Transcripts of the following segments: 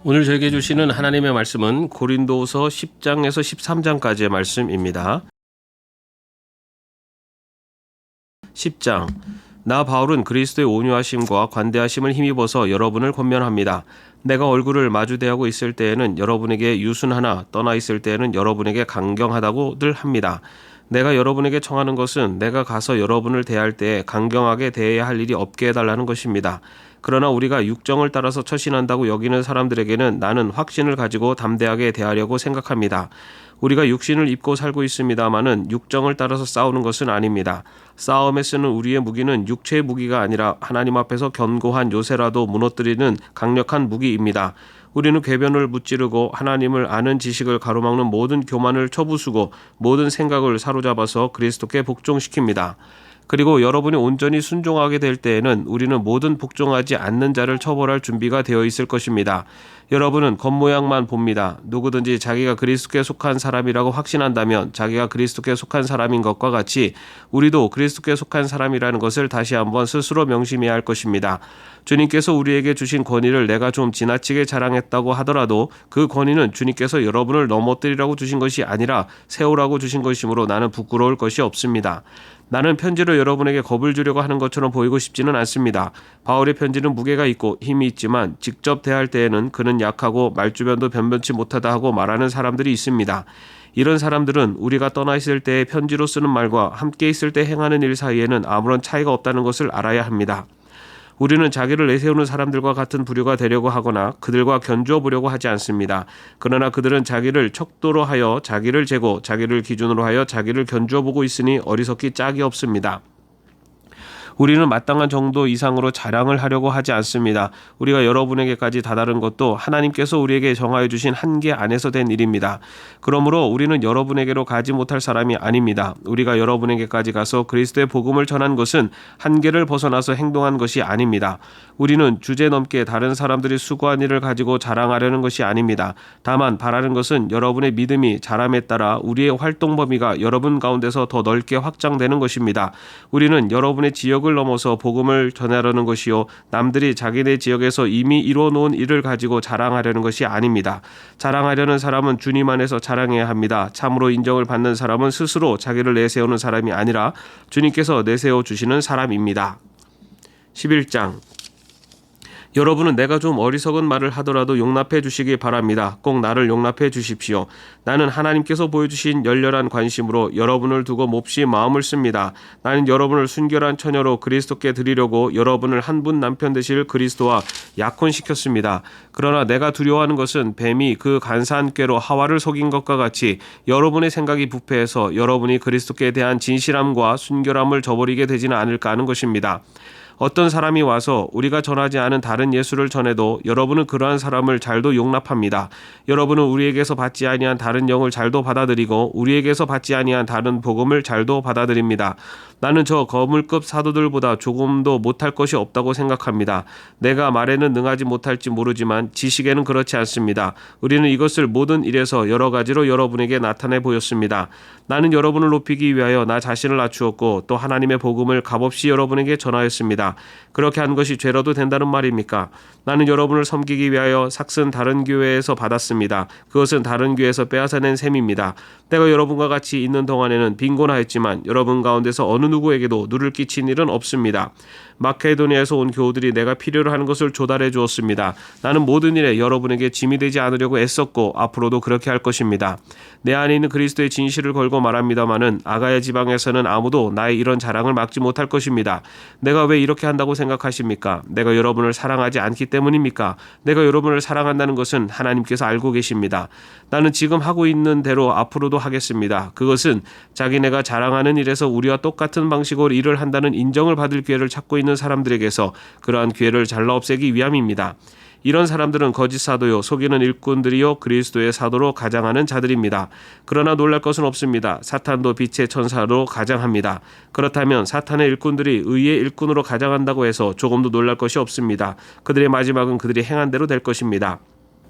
오늘 저에게 주시는 하나님의 말씀은 고린도후서 10장에서 13장까지의 말씀입니다. 10장. 나 바울은 그리스도의 온유하심과 관대하심을 힘입어서 여러분을 권면합니다. 내가 얼굴을 마주대하고 있을 때에는 여러분에게 유순하나 떠나 있을 때에는 여러분에게 강경하다고들 합니다. 내가 여러분에게 청하는 것은 내가 가서 여러분을 대할 때에 강경하게 대해야 할 일이 없게 해달라는 것입니다. 그러나 우리가 육정을 따라서 처신한다고 여기는 사람들에게는 나는 확신을 가지고 담대하게 대하려고 생각합니다. 우리가 육신을 입고 살고 있습니다마는 육정을 따라서 싸우는 것은 아닙니다. 싸움에 쓰는 우리의 무기는 육체의 무기가 아니라 하나님 앞에서 견고한 요새라도 무너뜨리는 강력한 무기입니다. 우리는 궤변을 무찌르고 하나님을 아는 지식을 가로막는 모든 교만을 쳐부수고 모든 생각을 사로잡아서 그리스도께 복종시킵니다. 그리고 여러분이 온전히 순종하게 될 때에는 우리는 모든 복종하지 않는 자를 처벌할 준비가 되어 있을 것입니다. 여러분은 겉모양만 봅니다. 누구든지 자기가 그리스도께 속한 사람이라고 확신한다면 자기가 그리스도께 속한 사람인 것과 같이 우리도 그리스도께 속한 사람이라는 것을 다시 한번 스스로 명심해야 할 것입니다. 주님께서 우리에게 주신 권위를 내가 좀 지나치게 자랑했다고 하더라도 그 권위는 주님께서 여러분을 넘어뜨리라고 주신 것이 아니라 세우라고 주신 것이므로 나는 부끄러울 것이 없습니다. 나는 편지로 여러분에게 겁을 주려고 하는 것처럼 보이고 싶지는 않습니다. 바울의 편지는 무게가 있고 힘이 있지만 직접 대할 때에는 그는 약하고 말주변도 변변치 못하다 하고 말하는 사람들이 있습니다. 이런 사람들은 우리가 떠나 있을 때의 편지로 쓰는 말과 함께 있을 때 행하는 일 사이에는 아무런 차이가 없다는 것을 알아야 합니다. 우리는 자기를 내세우는 사람들과 같은 부류가 되려고 하거나 그들과 견주어 보려고 하지 않습니다. 그러나 그들은 자기를 척도로 하여 자기를 재고 자기를 기준으로 하여 자기를 견주어 보고 있으니 어리석기 짝이 없습니다. 우리는 마땅한 정도 이상으로 자랑을 하려고 하지 않습니다. 우리가 여러분에게까지 다다른 것도 하나님께서 우리에게 정하여 주신 한계 안에서 된 일입니다. 그러므로 우리는 여러분에게로 가지 못할 사람이 아닙니다. 우리가 여러분에게까지 가서 그리스도의 복음을 전한 것은 한계를 벗어나서 행동한 것이 아닙니다. 우리는 주제넘게 다른 사람들이 수고한 일을 가지고 자랑하려는 것이 아닙니다. 다만 바라는 것은 여러분의 믿음이 자람에 따라 우리의 활동 범위가 여러분 가운데서 더 넓게 확장되는 것입니다. 우리는 여러분의 지역을 넘어서 복음을 전하려는 것이요 남들이 자기네 지역에서 이미 이루어 놓은 일을 가지고 자랑하려는 것이 아닙니다. 자랑하려는 사람은 주님 안에서 자랑해야 합니다. 참으로 인정을 받는 사람은 스스로 자기를 내세우는 사람이 아니라 주님께서 내세워 주시는 사람입니다. 11장. 여러분은 내가 좀 어리석은 말을 하더라도 용납해 주시기 바랍니다. 꼭 나를 용납해 주십시오. 나는 하나님께서 보여주신 열렬한 관심으로 여러분을 두고 몹시 마음을 씁니다. 나는 여러분을 순결한 처녀로 그리스도께 드리려고 여러분을 한 분 남편 되실 그리스도와 약혼시켰습니다. 그러나 내가 두려워하는 것은 뱀이 그 간사한 꾀로 하와를 속인 것과 같이 여러분의 생각이 부패해서 여러분이 그리스도께 대한 진실함과 순결함을 저버리게 되지는 않을까 하는 것입니다. 어떤 사람이 와서 우리가 전하지 않은 다른 예수를 전해도 여러분은 그러한 사람을 잘도 용납합니다. 여러분은 우리에게서 받지 아니한 다른 영을 잘도 받아들이고 우리에게서 받지 아니한 다른 복음을 잘도 받아들입니다. 나는 저 거물급 사도들보다 조금도 못할 것이 없다고 생각합니다. 내가 말에는 능하지 못할지 모르지만 지식에는 그렇지 않습니다. 우리는 이것을 모든 일에서 여러 가지로 여러분에게 나타내 보였습니다. 나는 여러분을 높이기 위하여 나 자신을 낮추었고 또 하나님의 복음을 값없이 여러분에게 전하였습니다. 그렇게 한 것이 죄라도 된다는 말입니까? 나는 여러분을 섬기기 위하여 삭슨 다른 교회에서 받았습니다. 그것은 다른 교회에서 빼앗아낸 셈입니다. 내가 여러분과 같이 있는 동안에는 빈곤하였지만 여러분 가운데서 어느 누구에게도 누를 끼친 일은 없습니다. 마케도니아에서 온 교우들이 내가 필요로 하는 것을 조달해 주었습니다. 나는 모든 일에 여러분에게 짐이 되지 않으려고 애썼고 앞으로도 그렇게 할 것입니다. 내 안에 있는 그리스도의 진실을 걸고 말합니다마는 아가야 지방에서는 아무도 나의 이런 자랑을 막지 못할 것입니다. 내가 왜 이렇게 한다고 생각하십니까? 내가 여러분을 사랑하지 않기 때문입니까? 내가 여러분을 사랑한다는 것은 하나님께서 알고 계십니다. 나는 지금 하고 있는 대로 앞으로도 하겠습니다. 그것은 자기네가 자랑하는 일에서 우리와 똑같은 방식으로 일을 한다는 인정을 받을 기회를 찾고 있는 사람들에게서 그러한 기회를 잘라 없애기 위함입니다. 이런 사람들은 거짓 사도요 속이는 일꾼들이요 그리스도의 사도로 가장하는 자들입니다. 그러나 놀랄 것은 없습니다. 사탄도 빛의 천사로 가장합니다. 그렇다면 사탄의 일꾼들이 의의 일꾼으로 가장한다고 해서 조금도 놀랄 것이 없습니다. 그들의 마지막은 그들이 행한 대로 될 것입니다.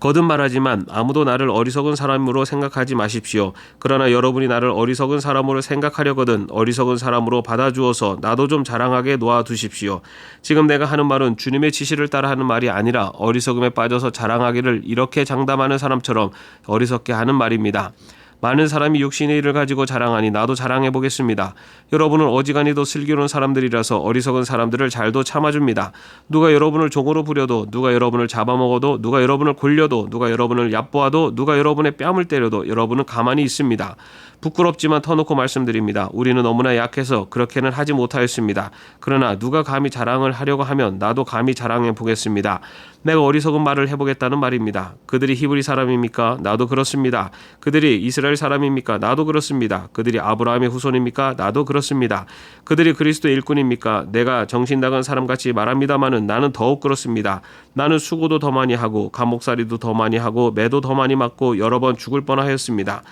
거듭 말하지만 아무도 나를 어리석은 사람으로 생각하지 마십시오. 그러나 여러분이 나를 어리석은 사람으로 생각하려거든 어리석은 사람으로 받아주어서 나도 좀 자랑하게 놓아두십시오. 지금 내가 하는 말은 주님의 지시를 따라 하는 말이 아니라 어리석음에 빠져서 자랑하기를 이렇게 장담하는 사람처럼 어리석게 하는 말입니다. 많은 사람이 육신의 일을 가지고 자랑하니 나도 자랑해 보겠습니다. 여러분은 어지간히도 슬기로운 사람들이라서 어리석은 사람들을 잘도 참아줍니다. 누가 여러분을 종으로 부려도, 누가 여러분을 잡아먹어도, 누가 여러분을 골려도, 누가 여러분을 얕보아도, 누가 여러분의 뺨을 때려도 여러분은 가만히 있습니다. 부끄럽지만 터놓고 말씀드립니다. 우리는 너무나 약해서 그렇게는 하지 못하였습니다. 그러나 누가 감히 자랑을 하려고 하면 나도 감히 자랑해 보겠습니다. 내가 어리석은 말을 해보겠다는 말입니다. 그들이 히브리 사람입니까? 나도 그렇습니다. 그들이 이스라엘 사람입니까? 나도 그렇습니다. 그들이 아브라함의 후손입니까? 나도 그렇습니다. 그들이 그리스도의 일꾼입니까? 내가 정신 나간 사람같이 말합니다마는 나는 더욱 그렇습니다. 나는 수고도 더 많이 하고 감옥살이도 더 많이 하고 매도 더 많이 맞고 여러 번 죽을 뻔하였습니다.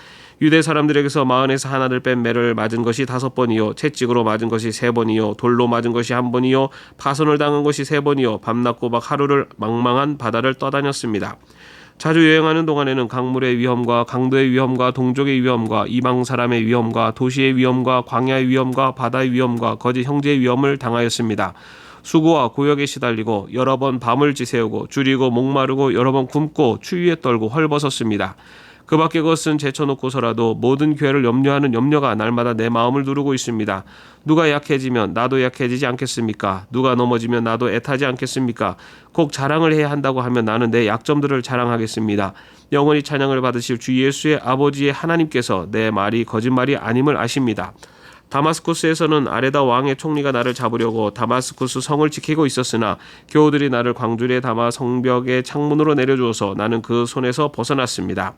유대 사람들에게서 마흔에서 하나를 뺀 매를 맞은 것이 5번이요 채찍으로 맞은 것이 3번이요 돌로 맞은 것이 1번이요 파손을 당한 것이 3번이요 밤낮 꼬박 하루를 망망한 바다를 떠다녔습니다. 자주 여행하는 동안에는 강물의 위험과 강도의 위험과 동족의 위험과 이방 사람의 위험과 도시의 위험과 광야의 위험과 바다의 위험과 거짓 형제의 위험을 당하였습니다. 수고와 고역에 시달리고 여러 번 밤을 지새우고 줄이고 목마르고 여러 번 굶고 추위에 떨고 헐벗었습니다. 그 밖의 것은 제쳐놓고서라도 모든 교회를 염려하는 염려가 날마다 내 마음을 누르고 있습니다. 누가 약해지면 나도 약해지지 않겠습니까? 누가 넘어지면 나도 애타지 않겠습니까? 꼭 자랑을 해야 한다고 하면 나는 내 약점들을 자랑하겠습니다. 영원히 찬양을 받으실 주 예수의 아버지의 하나님께서 내 말이 거짓말이 아님을 아십니다. 다마스쿠스에서는 아레다 왕의 총리가 나를 잡으려고 다마스쿠스 성을 지키고 있었으나 교우들이 나를 광주리에 담아 성벽의 창문으로 내려주어서 나는 그 손에서 벗어났습니다.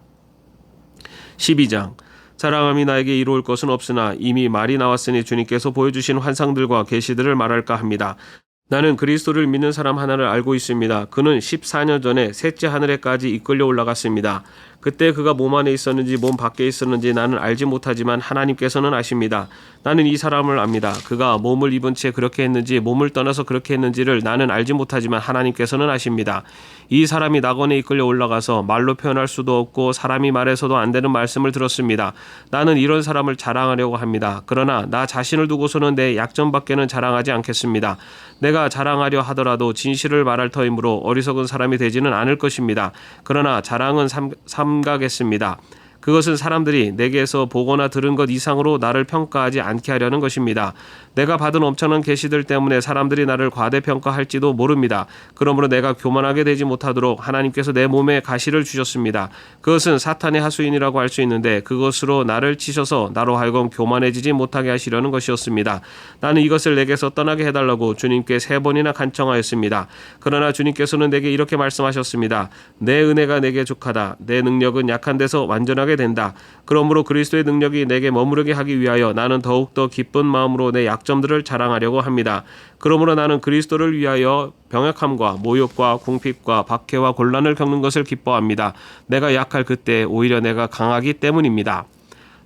12장 자랑함이 나에게 이루을 것은 없으나 이미 말이 나왔으니 주님께서 보여주신 환상들과 계시들을 말할까 합니다. 나는 그리스도를 믿는 사람 하나를 알고 있습니다. 그는 14년 전에 셋째 하늘에까지 이끌려 올라갔습니다. 그때 그가 몸 안에 있었는지 몸 밖에 있었는지 나는 알지 못하지만 하나님께서는 아십니다. 나는 이 사람을 압니다. 그가 몸을 입은 채 그렇게 했는지 몸을 떠나서 그렇게 했는지를 나는 알지 못하지만 하나님께서는 아십니다. 이 사람이 낙원에 이끌려 올라가서 말로 표현할 수도 없고 사람이 말해서도 안 되는 말씀을 들었습니다. 나는 이런 사람을 자랑하려고 합니다. 그러나 나 자신을 두고서는 내 약점밖에는 자랑하지 않겠습니다. 내가 자랑하려 하더라도 진실을 말할 터이므로 어리석은 사람이 되지는 않을 것입니다. 그러나 자랑은 삼가겠습니다. 그것은 사람들이 내게서 보거나 들은 것 이상으로 나를 평가하지 않게 하려는 것입니다. 내가 받은 엄청난 계시들 때문에 사람들이 나를 과대평가할지도 모릅니다. 그러므로 내가 교만하게 되지 못하도록 하나님께서 내 몸에 가시를 주셨습니다. 그것은 사탄의 하수인이라고 할 수 있는데 그것으로 나를 치셔서 나로 하여금 교만해지지 못하게 하시려는 것이었습니다. 나는 이것을 내게서 떠나게 해달라고 주님께 3번이나 간청하였습니다. 그러나 주님께서는 내게 이렇게 말씀하셨습니다. 내 은혜가 내게 족하다. 내 능력은 약한 데서 완전하게 된다. 그러므로 그리스도의 능력이 내게 머무르게 하기 위하여 나는 더욱더 기쁜 마음으로 내 약점들을 자랑하려고 합니다. 그러므로 나는 그리스도를 위하여 병약함과 모욕과 궁핍과 박해와 곤란을 겪는 것을 기뻐합니다. 내가 약할 그때 오히려 내가 강하기 때문입니다.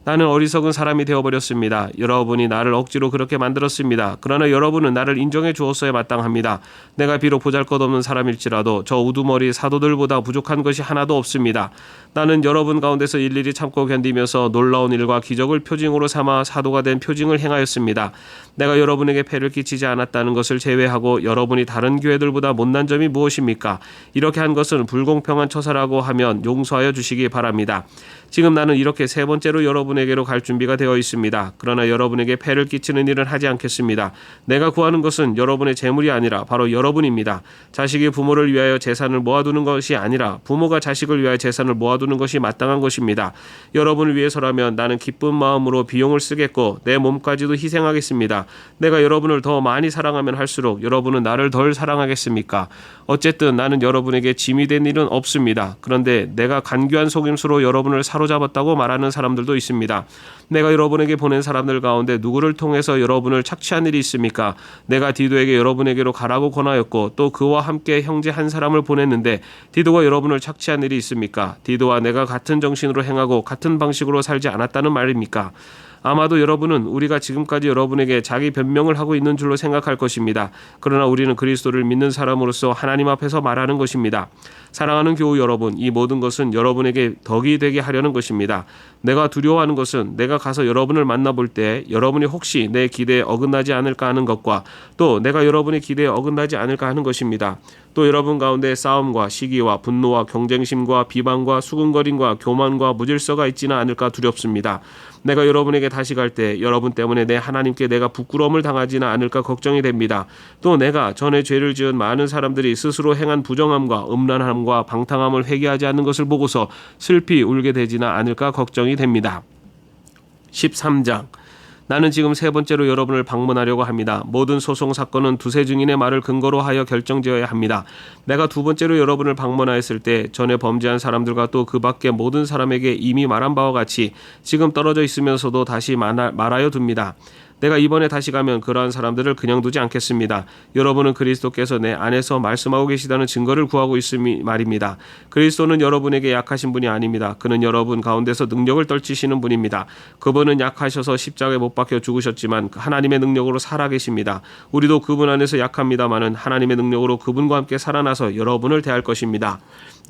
나는 어리석은 사람이 되어버렸습니다. 여러분이 나를 억지로 그렇게 만들었습니다. 그러나 여러분은 나를 인정해 주었어야 마땅합니다. 내가 비록 보잘것없는 사람일지라도 저 우두머리 사도들보다 부족한 것이 하나도 없습니다. 나는 여러분 가운데서 일일이 참고 견디면서 놀라운 일과 기적을 표징으로 삼아 사도가 된 표징을 행하였습니다. 내가 여러분에게 폐를 끼치지 않았다는 것을 제외하고 여러분이 다른 교회들보다 못난 점이 무엇입니까? 이렇게 한 것은 불공평한 처사라고 하면 용서하여 주시기 바랍니다. 지금 나는 이렇게 3번째로 여러분에게로 갈 준비가 되어 있습니다. 그러나 여러분에게 폐를 끼치는 일은 하지 않겠습니다. 내가 구하는 것은 여러분의 재물이 아니라 바로 여러분입니다. 자식이 부모를 위하여 재산을 모아두는 것이 아니라 부모가 자식을 위하여 재산을 모아두는 것이 마땅한 것입니다. 여러분을 위해서라면 나는 기쁜 마음으로 비용을 쓰겠고 내 몸까지도 희생하겠습니다. 내가 여러분을 더 많이 사랑하면 할수록 여러분은 나를 덜 사랑하겠습니까? 어쨌든 나는 여러분에게 짐이 된 일은 없습니다. 그런데 내가 간교한 속임수로 여러분을 사로잡았다고 말하는 사람들도 있습니다. 내가 여러분에게 보낸 사람들 가운데 누구를 통해서 여러분을 착취한 일이 있습니까? 내가 디도에게 여러분에게로 가라고 권하였고 또 그와 함께 형제 한 사람을 보냈는데 디도가 여러분을 착취한 일이 있습니까? 디도와 내가 같은 정신으로 행하고 같은 방식으로 살지 않았다는 말입니까? 아마도 여러분은 우리가 지금까지 여러분에게 자기 변명을 하고 있는 줄로 생각할 것입니다. 그러나 우리는 그리스도를 믿는 사람으로서 하나님 앞에서 말하는 것입니다. 사랑하는 교우 여러분, 이 모든 것은 여러분에게 덕이 되게 하려는 것입니다. 내가 두려워하는 것은 내가 가서 여러분을 만나볼 때 여러분이 혹시 내 기대에 어긋나지 않을까 하는 것과 또 내가 여러분의 기대에 어긋나지 않을까 하는 것입니다. 또 여러분 가운데 싸움과 시기와 분노와 경쟁심과 비방과 수군거림과 교만과 무질서가 있지는 않을까 두렵습니다. 내가 여러분에게 다시 갈 때 여러분 때문에 내 하나님께 내가 부끄러움을 당하지는 않을까 걱정이 됩니다. 또 내가 전에 죄를 지은 많은 사람들이 스스로 행한 부정함과 음란함과 방탕함을 회개하지 않는 것을 보고서 슬피 울게 되지는 않을까 걱정이 됩니다. 13장 나는 지금 세 번째로 여러분을 방문하려고 합니다. 모든 소송 사건은 두세 증인의 말을 근거로 하여 결정되어야 합니다. 내가 두 번째로 여러분을 방문하였을 때 전에 범죄한 사람들과 또 그 밖의 모든 사람에게 이미 말한 바와 같이 지금 떨어져 있으면서도 다시 말하여 둡니다. 내가 이번에 다시 가면 그러한 사람들을 그냥 두지 않겠습니다. 여러분은 그리스도께서 내 안에서 말씀하고 계시다는 증거를 구하고 있음이 말입니다. 그리스도는 여러분에게 약하신 분이 아닙니다. 그는 여러분 가운데서 능력을 떨치시는 분입니다. 그분은 약하셔서 십자가에 못 박혀 죽으셨지만 하나님의 능력으로 살아계십니다. 우리도 그분 안에서 약합니다마는 하나님의 능력으로 그분과 함께 살아나서 여러분을 대할 것입니다.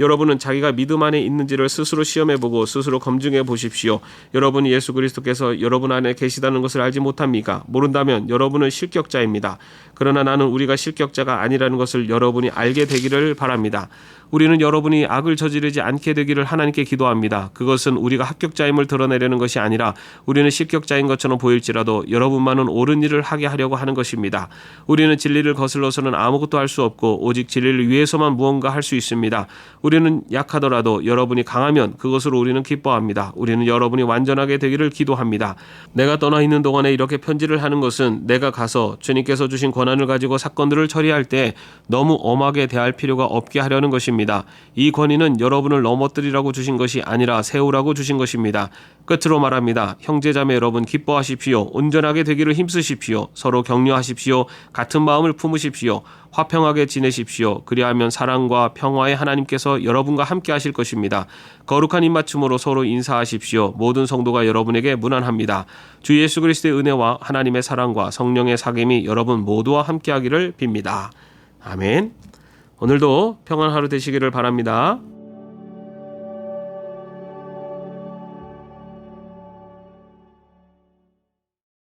여러분은 자기가 믿음 안에 있는지를 스스로 시험해보고 스스로 검증해 보십시오. 여러분이 예수 그리스도께서 여러분 안에 계시다는 것을 알지 못합니까? 모른다면 여러분은 실격자입니다. 그러나 나는 우리가 실격자가 아니라는 것을 여러분이 알게 되기를 바랍니다. 우리는 여러분이 악을 저지르지 않게 되기를 하나님께 기도합니다. 그것은 우리가 합격자임을 드러내려는 것이 아니라 우리는 실격자인 것처럼 보일지라도 여러분만은 옳은 일을 하게 하려고 하는 것입니다. 우리는 진리를 거슬러서는 아무것도 할 수 없고 오직 진리를 위해서만 무언가 할 수 있습니다. 우리는 약하더라도 여러분이 강하면 그것으로 우리는 기뻐합니다. 우리는 여러분이 완전하게 되기를 기도합니다. 내가 떠나 있는 동안에 이렇게 편지를 하는 것은 내가 가서 주님께서 주신 권한을 가지고 사건들을 처리할 때 너무 엄하게 대할 필요가 없게 하려는 것입니다. 이 권위는 여러분을 넘어뜨리라고 주신 것이 아니라 세우라고 주신 것입니다. 끝으로 말합니다. 형제자매 여러분 기뻐하십시오. 온전하게 되기를 힘쓰십시오. 서로 격려하십시오. 같은 마음을 품으십시오. 화평하게 지내십시오. 그리하면 사랑과 평화의 하나님께서 여러분과 함께 하실 것입니다. 거룩한 입맞춤으로 서로 인사하십시오. 모든 성도가 여러분에게 문안합니다. 주 예수 그리스도의 은혜와 하나님의 사랑과 성령의 사귐이 여러분 모두와 함께 하기를 빕니다. 아멘. 오늘도 평안한 하루 되시기를 바랍니다.